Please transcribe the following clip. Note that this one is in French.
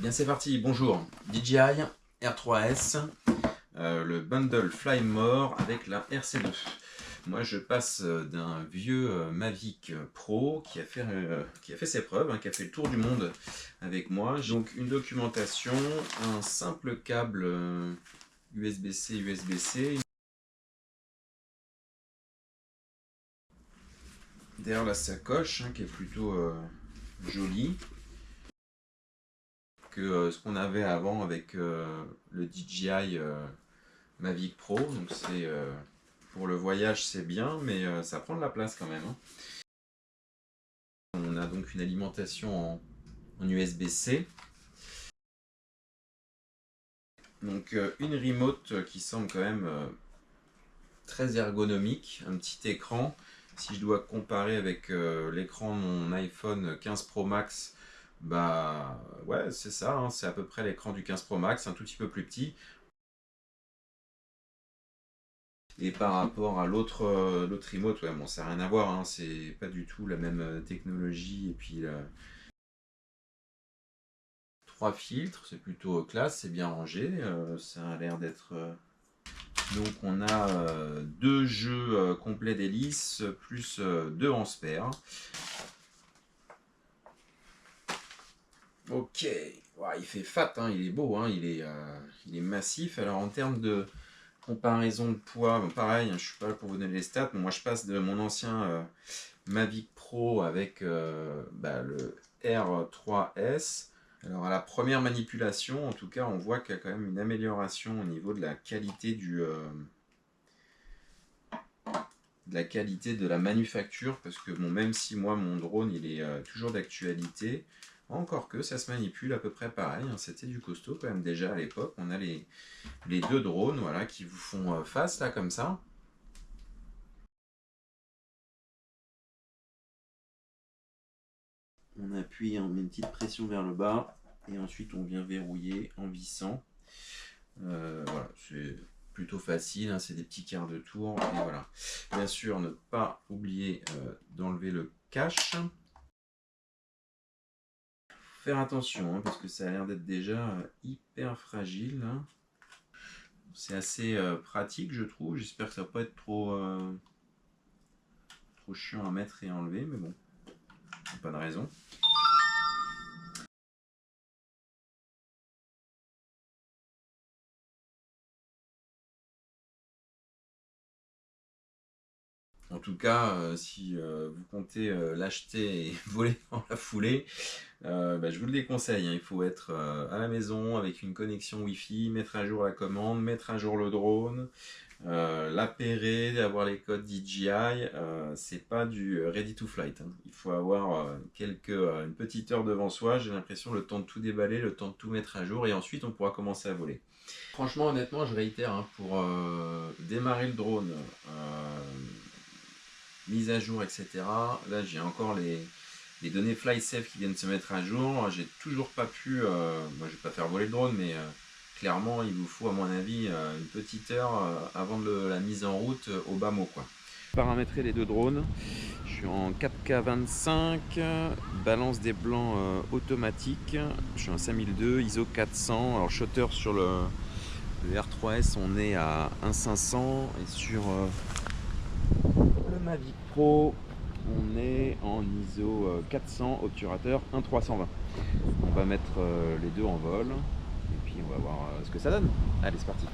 Bien c'est parti, bonjour. DJI R3S, le bundle Fly More avec la RC2. Moi je passe d'un vieux Mavic Pro qui a fait ses preuves, hein, qui a fait le tour du monde avec moi. J'ai donc une documentation, un simple câble USB-C, USB-C. Derrière la sacoche, hein, qui est plutôt jolie. Que ce qu'on avait avant avec le DJI Mavic Pro. Donc c'est pour le voyage c'est bien, mais ça prend de la place quand même, hein. On a donc une alimentation en USB-C. Donc une remote qui semble quand même très ergonomique, un petit écran. Si je dois comparer avec l'écran de mon iPhone 15 Pro Max, bah ouais c'est ça, hein, c'est à peu près l'écran du 15 Pro Max, un tout petit peu plus petit. Et par rapport à l'autre remote, ouais, bon, ça n'a rien à voir, hein, c'est pas du tout la même technologie. Et puis, 3 filtres, c'est plutôt classe, c'est bien rangé, ça a l'air d'être... Donc on a 2 jeux complets d'hélice, plus 2 en spare. Ok, ouais, il fait fat, hein, il est beau, hein, il est massif. Alors en termes de comparaison de poids, bon, pareil, hein, je suis pas là pour vous donner les stats, mais moi je passe de mon ancien Mavic Pro avec le R3S. Alors à la première manipulation, en tout cas, on voit qu'il y a quand même une amélioration au niveau de la qualité de la manufacture, parce que bon, même si moi mon drone il est toujours d'actualité, encore que ça se manipule à peu près pareil, hein, c'était du costaud quand même déjà à l'époque. On a les 2 drones, voilà, qui vous font face là comme ça. On appuie, on met une petite pression vers le bas et ensuite on vient verrouiller en vissant. Voilà, c'est plutôt facile, hein, c'est des petits quarts de tour et voilà. Bien sûr, ne pas oublier d'enlever le cache. Faire attention, hein, parce que ça a l'air d'être déjà hyper fragile, hein. C'est assez pratique, je trouve. J'espère que ça va pas être trop chiant à mettre et à enlever, mais bon, pas de raison. En tout cas, si vous comptez l'acheter et voler en la foulée, je vous le déconseille, hein. Il faut être à la maison avec une connexion Wi-Fi, mettre à jour la commande, mettre à jour le drone, l'appairer, avoir les codes DJI. C'est pas du ready to flight, hein. Il faut avoir une petite heure devant soi, j'ai l'impression, le temps de tout déballer, le temps de tout mettre à jour, et ensuite on pourra commencer à voler. Franchement, honnêtement, je réitère, hein, pour démarrer le drone, mise à jour, etc. Là, j'ai encore les données FlySafe qui viennent de se mettre à jour. J'ai toujours pas pu, moi je vais pas faire voler le drone, mais clairement il vous faut à mon avis une petite heure avant de la mise en route au bas mot, quoi. Paramétrer les 2 drones. Je suis en 4K25, balance des blancs automatique. Je suis en 5002, ISO 400. Alors shutter sur le R3S, on est à 1.500 et sur le Mavic Pro, on est en ISO 400, obturateur 1.320. On va mettre les 2 en vol et puis on va voir ce que ça donne. Allez, c'est parti.